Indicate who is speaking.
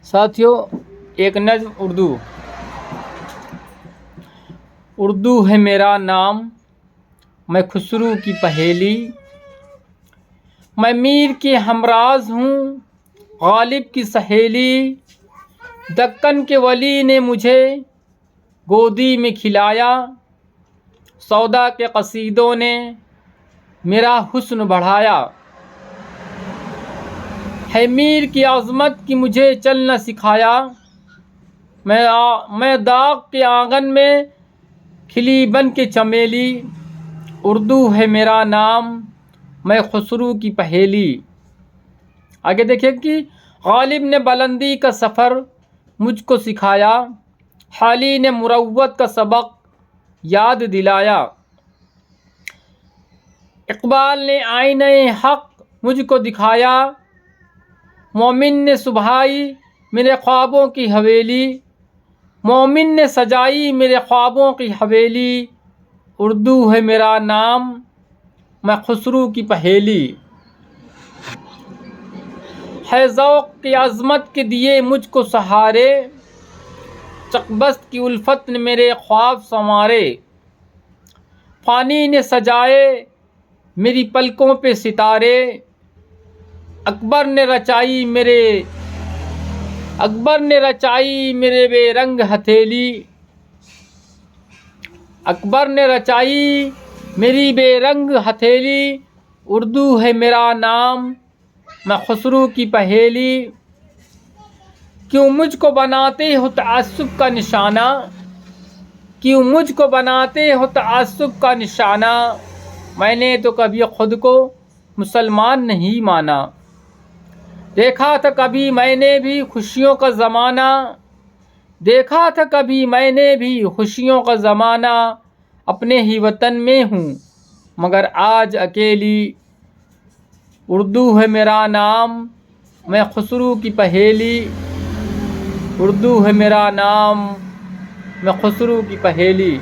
Speaker 1: ساتھیوں، ایک نظم اردو ہے میرا نام، میں خسرو کی پہیلی، میں میر کے ہمراز ہوں، غالب کی سہیلی، دکن کے ولی نے مجھے گودی میں کھلایا، سودا کے قصیدوں نے میرا حسن بڑھایا، ہے میر کی عظمت کی مجھے چلنا سکھایا، میں داغ کے آنگن میں کھلی بن کے چمیلی، اردو ہے میرا نام، میں خسرو کی پہیلی۔ آگے دیکھیں کہ غالب نے بلندی کا سفر مجھ کو سکھایا، حالی نے مروت کا سبق یاد دلایا، اقبال نے آئینہ حق مجھ کو دکھایا، مومن نے سبھائی میرے خوابوں کی حویلی، مومن نے سجائی میرے خوابوں کی حویلی، اردو ہے میرا نام، میں خسرو کی پہیلی۔ ہے ذوق کی عظمت کے دیے مجھ کو سہارے، چکبست کی الفت نے میرے خواب سنوارے، فانی نے سجائے میری پلکوں پہ ستارے، اکبر نے رچائی میرے بے رنگ ہتھیلی، اکبر نے رچائی میری بے رنگ ہتھیلی، اردو ہے میرا نام، میں خسرو کی پہیلی۔ کیوں مجھ کو بناتے ہو تعصب کا نشانہ، کیوں مجھ کو بناتے ہو تعصب کا نشانہ، میں نے تو کبھی خود کو مسلمان نہیں مانا، دیکھا تھا کبھی میں نے بھی خوشیوں کا زمانہ، دیکھا تھا کبھی میں نے بھی خوشیوں کا زمانہ، اپنے ہی وطن میں ہوں مگر آج اکیلی، اردو ہے میرا نام، میں خسرو کی پہیلی، اردو ہے میرا نام، میں خسرو کی پہیلی۔